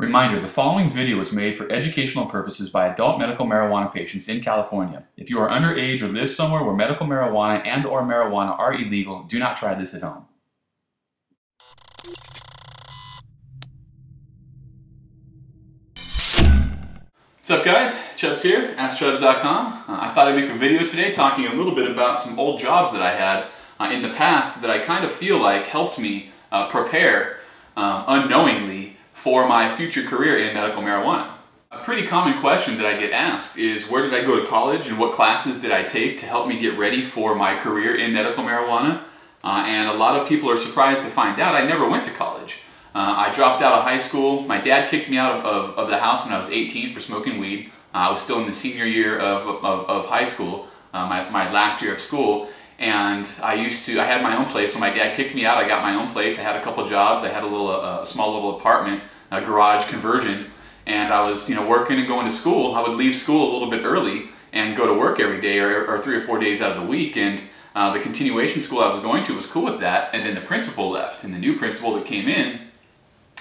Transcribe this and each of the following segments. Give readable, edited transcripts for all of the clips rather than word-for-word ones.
Reminder, the following video was made for educational purposes by adult medical marijuana patients in California. If you are underage or live somewhere where medical marijuana and/or marijuana are illegal, do not try this at home. What's up guys? Chubbs here, askchubbs.com. I thought I'd make a video today talking a little bit about some old jobs that I had in the past that I kind of feel like helped me prepare unknowingly for my future career in medical marijuana. A pretty common question that I get asked is, where did I go to college and what classes did I take to help me get ready for my career in medical marijuana? And a lot of people are surprised to find out I never went to college. I dropped out of high school. My dad kicked me out of the house when I was 18 for smoking weed. I was still in the senior year of high school, my last year of school. And I had my own place, so my dad kicked me out. I got my own place. I had a couple jobs. I had a small little apartment, a garage conversion, and I was working and going to school. I would leave school a little bit early and go to work every day or 3 or 4 days out of the week. And the continuation school I was going to was cool with that. And then the principal left, and the new principal that came in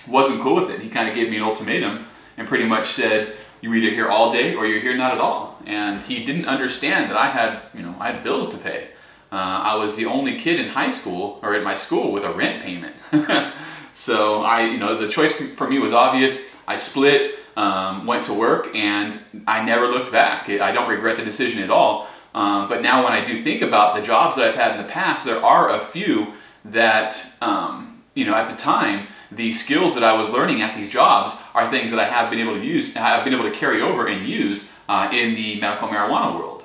wasn't cool with it. He kind of gave me an ultimatum and pretty much said, you're either here all day or you're here not at all. And he didn't understand that I had bills to pay. I was the only kid in high school, or at my school, with a rent payment. So the choice for me was obvious. I split, went to work, and I never looked back. I don't regret the decision at all. But now when I do think about the jobs that I've had in the past, there are a few that, at the time, the skills that I was learning at these jobs are things that I have been able to use, I've been able to carry over and use in the medical marijuana world.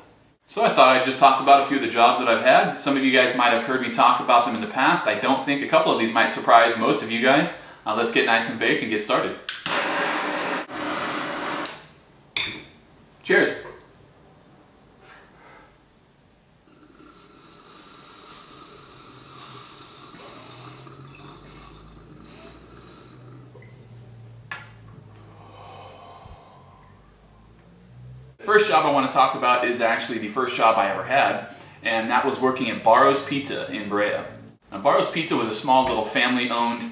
So I thought I'd just talk about a few of the jobs that I've had. Some of you guys might have heard me talk about them in the past. I don't think a couple of these might surprise most of you guys. Let's get nice and baked and get started. Cheers. The first job I want to talk about is actually the first job I ever had, and that was working at Barrow's Pizza in Brea. Now, Barrow's Pizza was a small little family-owned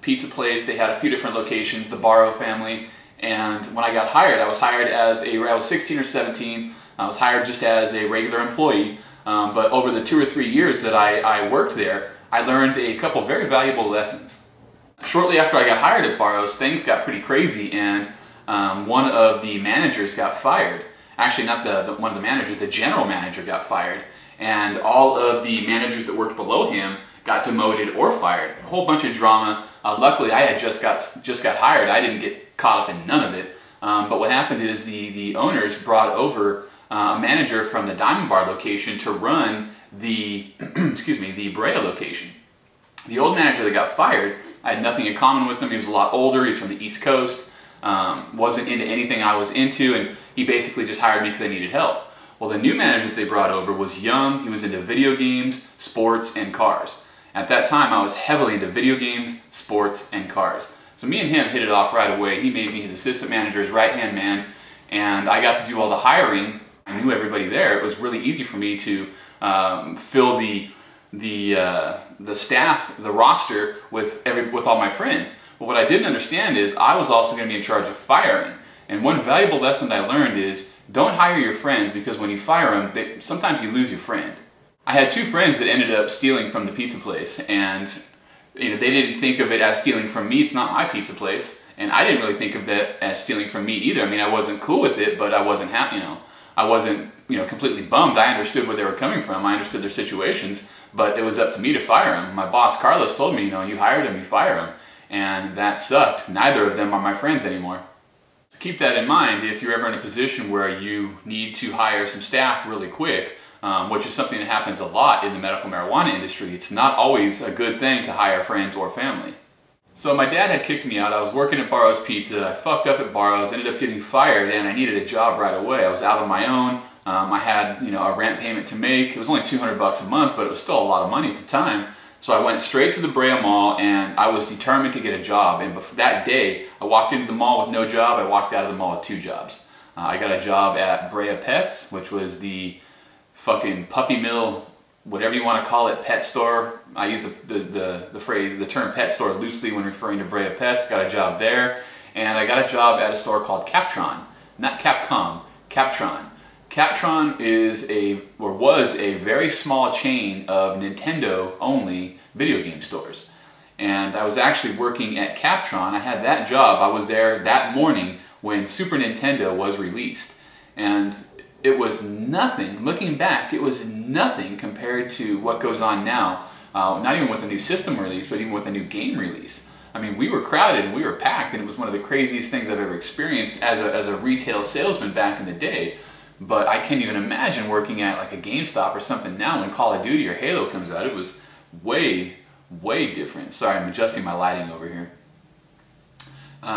pizza place. They had a few different locations, the Barrow family, and when I got hired, I was hired as I was 16 or 17. I was hired just as a regular employee, but over the 2 or 3 years that I worked there, I learned a couple very valuable lessons. Shortly after I got hired at Barrow's, things got pretty crazy, and one of the managers got fired. Actually, not one of the managers, the general manager got fired. And all of the managers that worked below him got demoted or fired. A whole bunch of drama. Luckily, I had just got hired. I didn't get caught up in none of it. But what happened is the owners brought over a manager from the Diamond Bar location to run the, the Brea location. The old manager that got fired, I had nothing in common with him. He was a lot older. He was from the East Coast. Wasn't into anything I was into, and he basically just hired me because I needed help. Well, the new manager that they brought over was young. He was into video games, sports, and cars. At that time, I was heavily into video games, sports, and cars. So me and him hit it off right away. He made me his assistant manager, his right-hand man, and I got to do all the hiring. I knew everybody there. It was really easy for me to fill the staff, the roster, with all my friends. But what I didn't understand is I was also going to be in charge of firing. And one valuable lesson I learned is don't hire your friends, because when you fire them, sometimes you lose your friend. I had 2 friends that ended up stealing from the pizza place, and they didn't think of it as stealing from me. It's not my pizza place, and I didn't really think of that as stealing from me either. I mean, I wasn't cool with it, but I wasn't happy. I wasn't completely bummed. I understood where they were coming from. I understood their situations, but it was up to me to fire them. My boss Carlos told me, you hired him, you fire him. And that sucked. Neither of them are my friends anymore. So keep that in mind if you're ever in a position where you need to hire some staff really quick, which is something that happens a lot in the medical marijuana industry. It's not always a good thing to hire friends or family. So my dad had kicked me out. I was working at Barrow's Pizza. I fucked up at Barrow's, ended up getting fired, and I needed a job right away. I was out on my own. I had a rent payment to make. It was only $200 a month, but it was still a lot of money at the time. So I went straight to the Brea Mall, and I was determined to get a job. And that day, I walked into the mall with no job. I walked out of the mall with 2 jobs. I got a job at Brea Pets, which was the fucking puppy mill, whatever you want to call it, pet store. I use the term pet store loosely when referring to Brea Pets. Got a job there. and I got a job at a store called Captron. Not Capcom, Captron. Captron is was a very small chain of Nintendo-only video game stores. And I was actually working at Captron. I had that job. I was there that morning when Super Nintendo was released. And it was nothing, looking back, it was nothing compared to what goes on now. Not even with the new system release, but even with a new game release. I mean, we were crowded and we were packed, and it was one of the craziest things I've ever experienced as a retail salesman back in the day. But I can't even imagine working at like a GameStop or something now when Call of Duty or Halo comes out. It was way different. Sorry, I'm adjusting my lighting over here.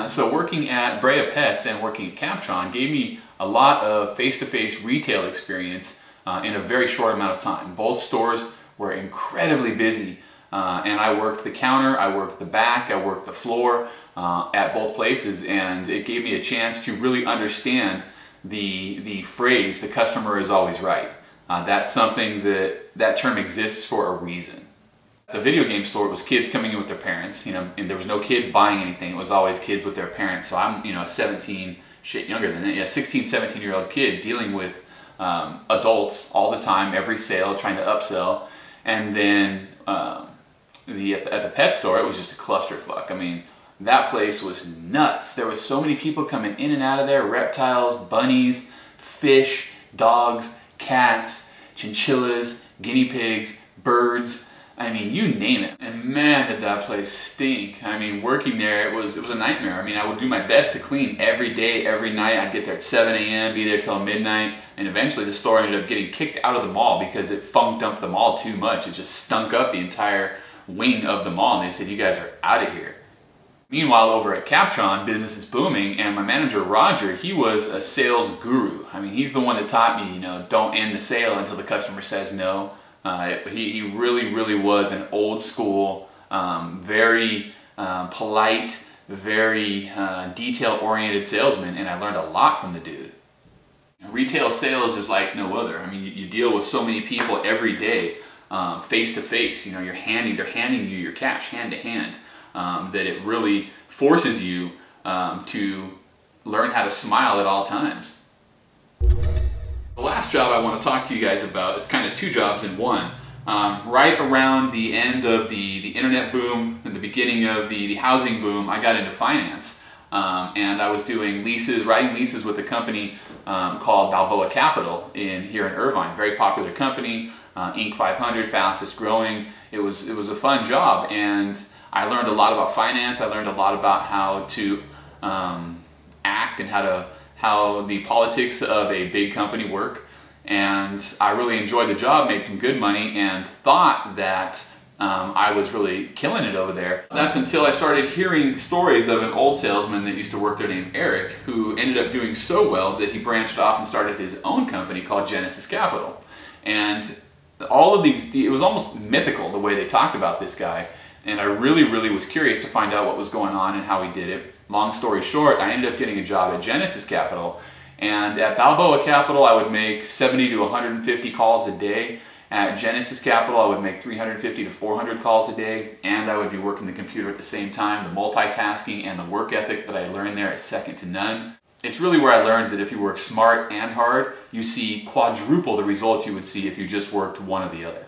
So working at Brea Pets and working at Captron gave me a lot of face-to-face retail experience in a very short amount of time. Both stores were incredibly busy, and I worked the counter, I worked the back, I worked the floor at both places, and it gave me a chance to really understand the phrase, the customer is always right. That's something that term exists for a reason. The video game store, it was kids coming in with their parents, you know, and there was no kids buying anything. It was always kids with their parents. So I'm, you know, 17, shit, younger than that, yeah, 16, 17-year-old kid dealing with adults all the time, every sale, trying to upsell. And then at the pet store, it was just a clusterfuck. I mean, that place was nuts. There was so many people coming in and out of there, reptiles, bunnies, fish, dogs, cats, chinchillas, guinea pigs, birds. I mean, you name it. And man, did that place stink. I mean, working there, it was a nightmare. I mean, I would do my best to clean every day, every night. I'd get there at 7 a.m., be there till midnight, and eventually the store ended up getting kicked out of the mall because it funked up the mall too much. It just stunk up the entire wing of the mall, and they said, you guys are out of here. Meanwhile, over at Captron, business is booming, and my manager, Roger, he was a sales guru. I mean, he's the one that taught me, you know, don't end the sale until the customer says no. He really was an old school, very polite, very detail-oriented salesman, and I learned a lot from the dude. Retail sales is like no other. I mean, you deal with so many people every day, face to face. You know, they're handing you your cash hand to hand. That it really forces you to learn how to smile at all times. The last job I want to talk to you guys about, it's kind of two jobs in one. Right around the end of the internet boom and the beginning of the housing boom, I got into finance. And I was doing leases, writing leases with a company called Balboa Capital here in Irvine. Very popular company, Inc. 500, fastest growing. It was a fun job, and I learned a lot about finance. I learned a lot about how to act and how the politics of a big company work. And I really enjoyed the job, made some good money, and thought that I was really killing it over there. That's until I started hearing stories of an old salesman that used to work there named Eric, who ended up doing so well that he branched off and started his own company called Genesis Capital. And all of these, it was almost mythical the way they talked about this guy. And I really was curious to find out what was going on and how he did it. Long story short, I ended up getting a job at Genesis Capital. And at Balboa Capital, I would make 70 to 150 calls a day. At Genesis Capital, I would make 350 to 400 calls a day. And I would be working the computer at the same time. The multitasking and the work ethic that I learned there is second to none. It's really where I learned that if you work smart and hard, you see quadruple the results you would see if you just worked one or the other.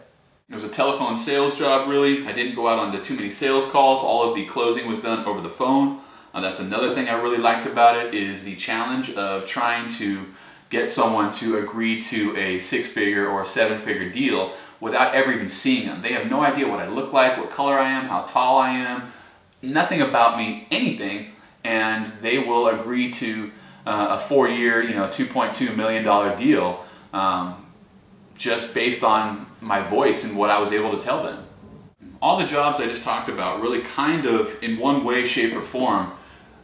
It was a telephone sales job, really. I didn't go out onto too many sales calls. All of the closing was done over the phone. That's another thing I really liked about it, is the challenge of trying to get someone to agree to a 6-figure or 7-figure deal without ever even seeing them. They have no idea what I look like, what color I am, how tall I am, nothing about me, anything, and they will agree to a 4-year, $2.2 million deal just based on my voice and what I was able to tell them. All the jobs I just talked about really kind of, in one way, shape, or form,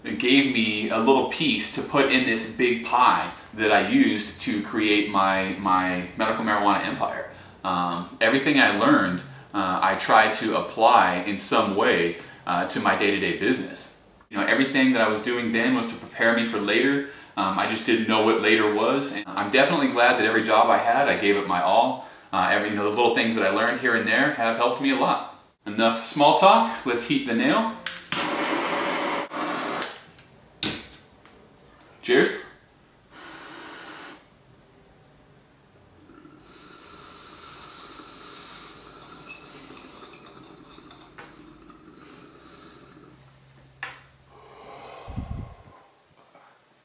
it gave me a little piece to put in this big pie that I used to create my medical marijuana empire. Everything I learned, I tried to apply in some way to my day-to-day business. Everything that I was doing then was to prepare me for later. I just didn't know what later was. And I'm definitely glad that every job I had, I gave it my all. The little things that I learned here and there have helped me a lot. Enough small talk, let's heat the nail. Cheers.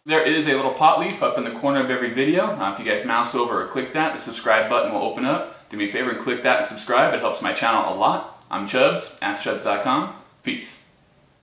There is a little pot leaf up in the corner of every video. If you guys mouse over or click that, the subscribe button will open up. Do me a favor and click that and subscribe. It helps my channel a lot. I'm Chubbs, askchubbs.com. Peace.